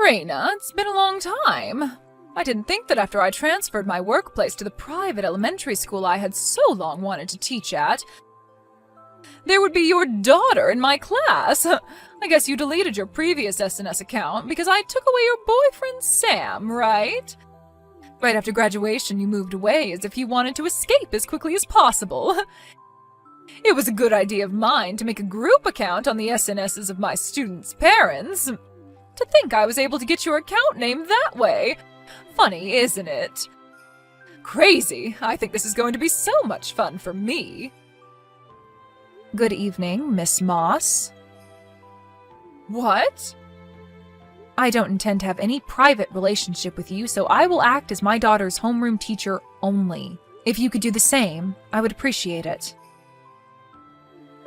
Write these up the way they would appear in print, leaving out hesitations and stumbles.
Raina, it's been a long time. I didn't think that after I transferred my workplace to the private elementary school I had so long wanted to teach at, there would be your daughter in my class. I guess you deleted your previous SNS account because I took away your boyfriend Sam, right? Right after graduation, you moved away as if you wanted to escape as quickly as possible. It was a good idea of mine to make a group account on the SNSs of my students' parents. To think I was able to get your account name that way. Funny, isn't it? Crazy. I think this is going to be so much fun for me. Good evening, Miss Moss. What? I don't intend to have any private relationship with you, so I will act as my daughter's homeroom teacher only. If you could do the same, I would appreciate it.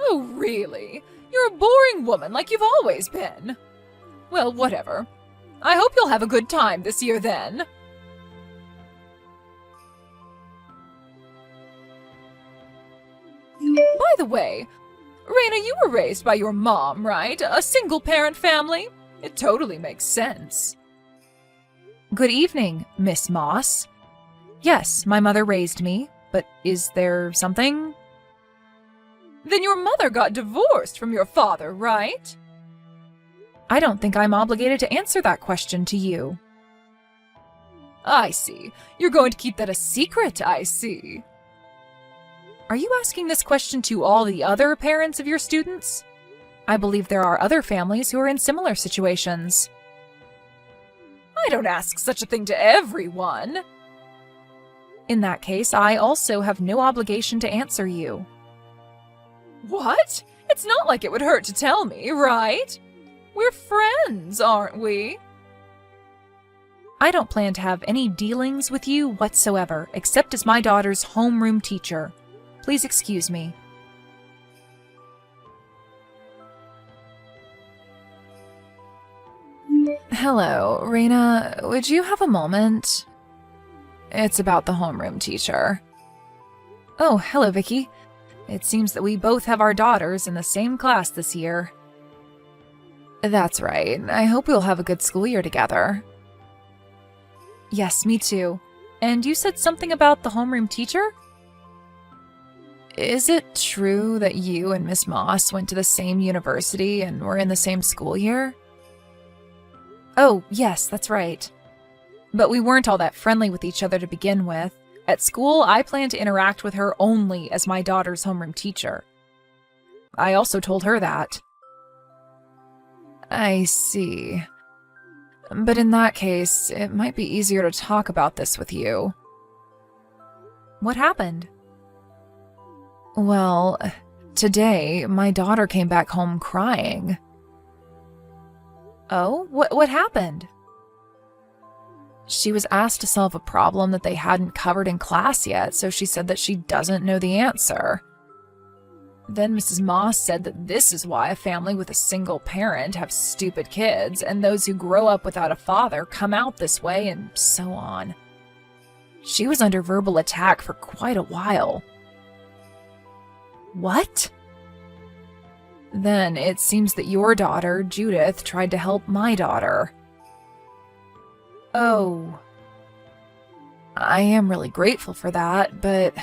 Oh, really? You're a boring woman like you've always been. Well, whatever. I hope you'll have a good time this year then. By the way, Raina, you were raised by your mom, right? A single-parent family? It totally makes sense. Good evening, Miss Moss. Yes, my mother raised me, but is there something? Then your mother got divorced from your father, right? I don't think I'm obligated to answer that question to you. I see. You're going to keep that a secret, I see. Are you asking this question to all the other parents of your students? I believe there are other families who are in similar situations. I don't ask such a thing to everyone. In that case, I also have no obligation to answer you. What? It's not like it would hurt to tell me, right? We're friends, aren't we? I don't plan to have any dealings with you whatsoever, except as my daughter's homeroom teacher. Please excuse me. Hello, Raina. Would you have a moment? It's about the homeroom teacher. Oh, hello, Vicky. It seems that we both have our daughters in the same class this year. That's right. I hope we'll have a good school year together. Yes, me too. And you said something about the homeroom teacher? Is it true that you and Miss Moss went to the same university and were in the same school year? Oh, yes, that's right. But we weren't all that friendly with each other to begin with. At school, I plan to interact with her only as my daughter's homeroom teacher. I also told her that. I see. But in that case, it might be easier to talk about this with you. What happened? Well, today, my daughter came back home crying. Oh? What happened? She was asked to solve a problem that they hadn't covered in class yet, so she said that she doesn't know the answer. Then Mrs. Moss said that this is why a family with a single parent have stupid kids, and those who grow up without a father come out this way, and so on. She was under verbal attack for quite a while. What? Then it seems that your daughter, Judith, tried to help my daughter. Oh. I am really grateful for that, but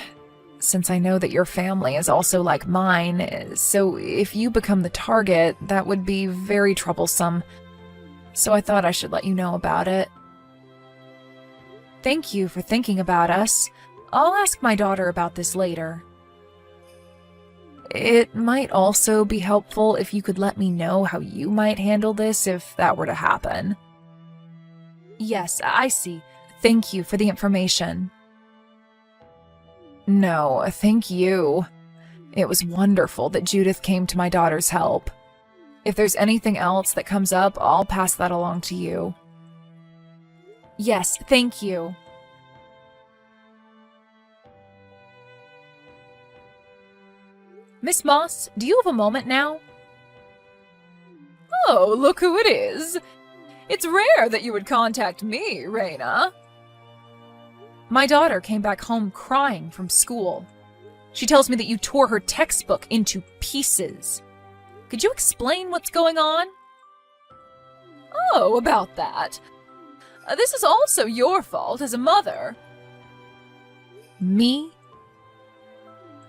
since I know that your family is also like mine, so if you become the target, that would be very troublesome. So I thought I should let you know about it. Thank you for thinking about us. I'll ask my daughter about this later. It might also be helpful if you could let me know how you might handle this if that were to happen. Yes, I see. Thank you for the information. No, thank you. It was wonderful that Judith came to my daughter's help. If there's anything else that comes up, I'll pass that along to you. Yes, thank you. Miss Moss, do you have a moment now? Oh, look who it is. It's rare that you would contact me, Raina. My daughter came back home crying from school. She tells me that you tore her textbook into pieces. Could you explain what's going on? know about that. This is also your fault as a mother. Me?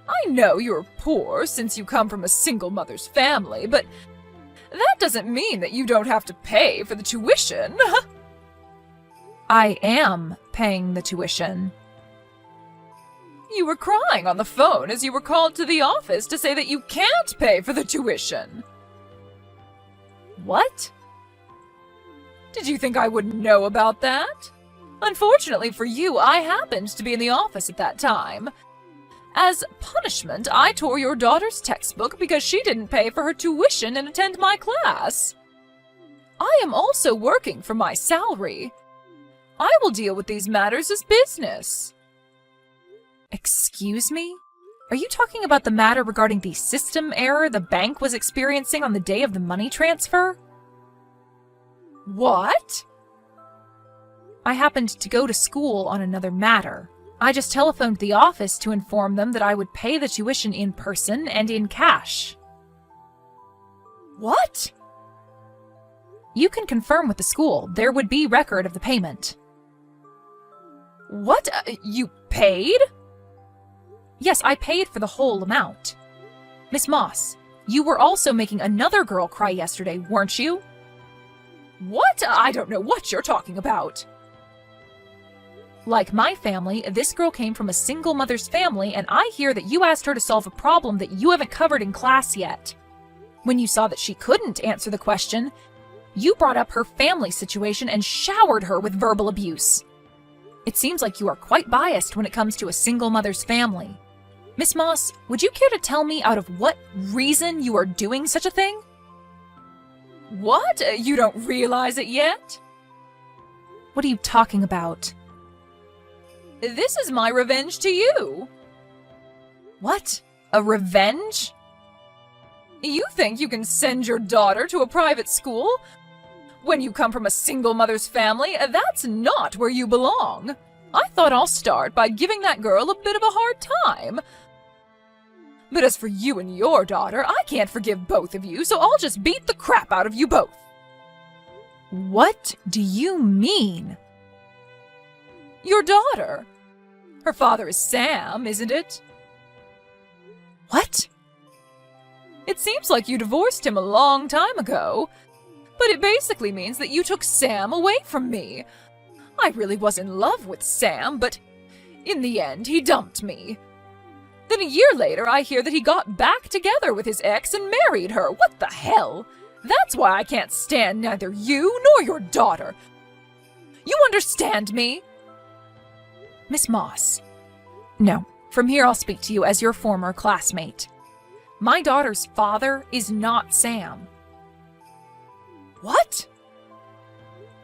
I know you're poor since you come from a single mother's family, but that doesn't mean that you don't have to pay for the tuition. I am paying the tuition. You were crying on the phone as you were called to the office to say that you can't pay for the tuition. What? Did you think I wouldn't know about that? Unfortunately for you, I happened to be in the office at that time. As punishment, I tore your daughter's textbook because she didn't pay for her tuition and attend my class. I am also working for my salary. I will deal with these matters as business. Excuse me? Are you talking about the matter regarding the system error the bank was experiencing on the day of the money transfer? What? I happened to go to school on another matter. I just telephoned the office to inform them that I would pay the tuition in person and in cash. What? You can confirm with the school. There would be record of the payment. What? You paid? Yes, I paid for the whole amount. Miss Moss, you were also making another girl cry yesterday, weren't you? What? I don't know what you're talking about. Like my family, this girl came from a single mother's family, and I hear that you asked her to solve a problem that you haven't covered in class yet. When you saw that she couldn't answer the question, you brought up her family situation and showered her with verbal abuse. It seems like you are quite biased when it comes to a single mother's family. Miss Moss, would you care to tell me out of what reason you are doing such a thing? What? You don't realize it yet? What are you talking about? This is my revenge to you. What? A revenge? You think you can send your daughter to a private school? When you come from a single mother's family, that's not where you belong. I thought I'll start by giving that girl a bit of a hard time. But as for you and your daughter, I can't forgive both of you, so I'll just beat the crap out of you both. What do you mean? Your daughter. Her father is Sam, isn't it? What? It seems like you divorced him a long time ago, but it basically means that you took Sam away from me. I really was in love with Sam, but in the end, he dumped me. Then a year later, I hear that he got back together with his ex and married her. What the hell? That's why I can't stand neither you nor your daughter. You understand me? Miss Moss. No, from here I'll speak to you as your former classmate. My daughter's father is not Sam. What?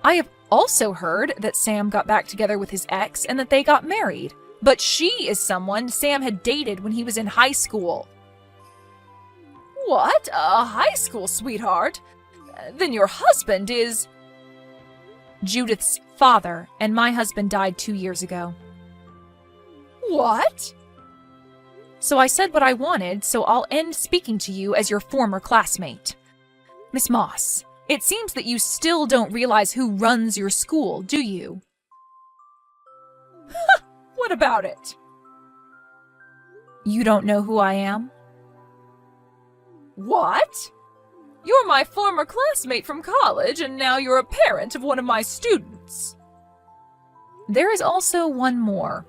I have also heard that Sam got back together with his ex and that they got married. But she is someone Sam had dated when he was in high school. What? A high school sweetheart? Then your husband is... Judith's father, and my husband died 2 years ago. What? So I said what I wanted, so I'll end speaking to you as your former classmate. Miss Moss, it seems that you still don't realize who runs your school, do you? What about it? You don't know who I am? What? You're my former classmate from college, and now you're a parent of one of my students. There is also one more.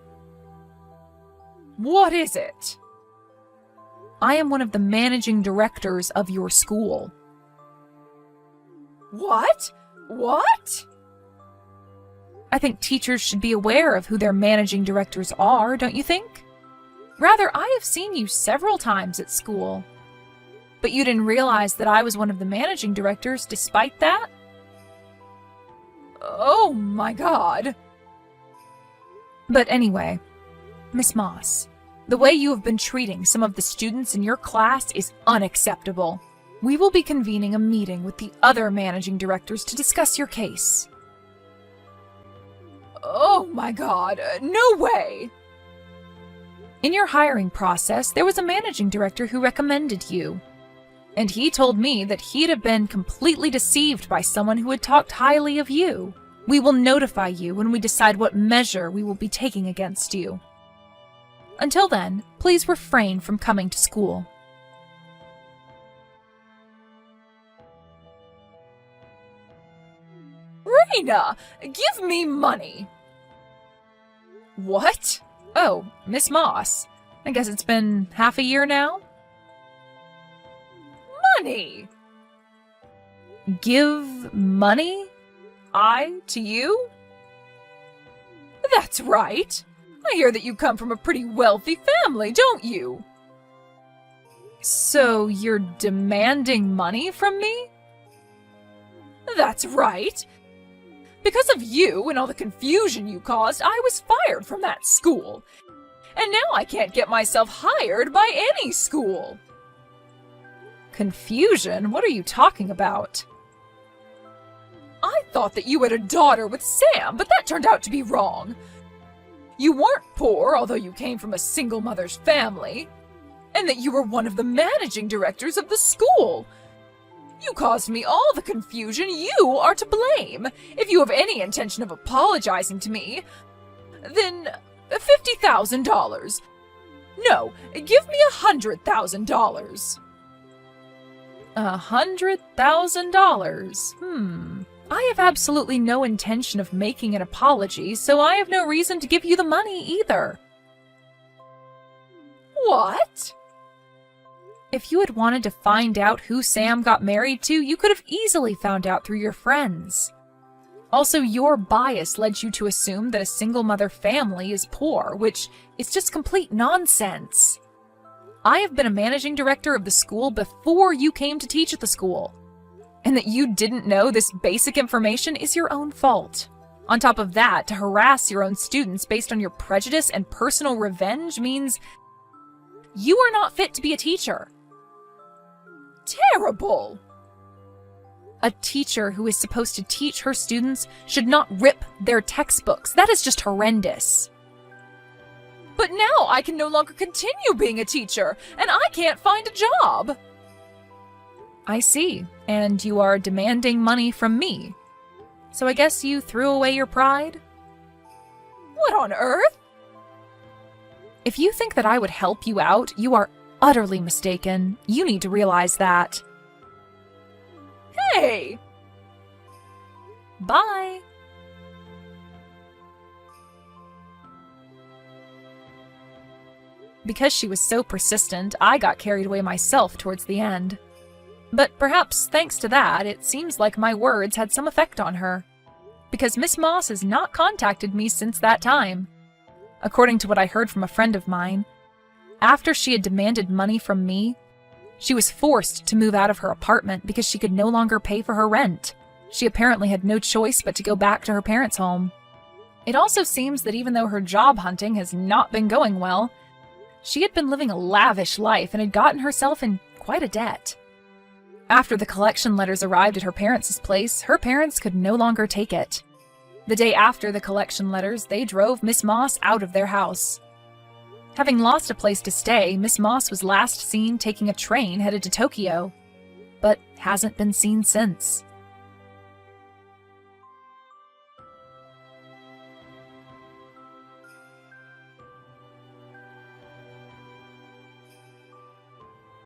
What is it? I am one of the managing directors of your school. What? What? I think teachers should be aware of who their managing directors are, don't you think? Rather, I have seen you several times at school. But you didn't realize that I was one of the managing directors despite that? Oh my God. But anyway, Miss Moss, the way you have been treating some of the students in your class is unacceptable. We will be convening a meeting with the other managing directors to discuss your case. Oh my God, no way! In your hiring process, there was a managing director who recommended you. And he told me that he'd have been completely deceived by someone who had talked highly of you. We will notify you when we decide what measure we will be taking against you. Until then, please refrain from coming to school. Raina, give me money! What? Oh, Miss Moss. I guess it's been half a year now? Money! Give money? I to you? That's right. I hear that you come from a pretty wealthy family, don't you? So you're demanding money from me? That's right. Because of you and all the confusion you caused, I was fired from that school. And now I can't get myself hired by any school. Confusion? What are you talking about? I thought that you had a daughter with Sam, but that turned out to be wrong. You weren't poor, although you came from a single mother's family, and that you were one of the managing directors of the school. You caused me all the confusion. You are to blame. If you have any intention of apologizing to me, then $50,000. No, give me $100,000. $100,000? I have absolutely no intention of making an apology, so I have no reason to give you the money either. What? If you had wanted to find out who Sam got married to, you could have easily found out through your friends. Also, your bias led you to assume that a single mother family is poor, which is just complete nonsense. I have been a managing director of the school before you came to teach at the school. And that you didn't know this basic information is your own fault. On top of that, to harass your own students based on your prejudice and personal revenge means you are not fit to be a teacher. Terrible! A teacher who is supposed to teach her students should not rip their textbooks. That is just horrendous. But now I can no longer continue being a teacher, and I can't find a job. I see, and you are demanding money from me. So I guess you threw away your pride? What on earth? If you think that I would help you out, you are utterly mistaken. You need to realize that. Hey! Bye! Because she was so persistent, I got carried away myself towards the end. But perhaps thanks to that, it seems like my words had some effect on her. Because Miss Moss has not contacted me since that time. According to what I heard from a friend of mine, after she had demanded money from me, she was forced to move out of her apartment because she could no longer pay for her rent. She apparently had no choice but to go back to her parents' home. It also seems that even though her job hunting has not been going well, she had been living a lavish life and had gotten herself in quite a debt. After the collection letters arrived at her parents' place, her parents could no longer take it. The day after the collection letters, they drove Miss Moss out of their house. Having lost a place to stay, Miss Moss was last seen taking a train headed to Tokyo, but hasn't been seen since.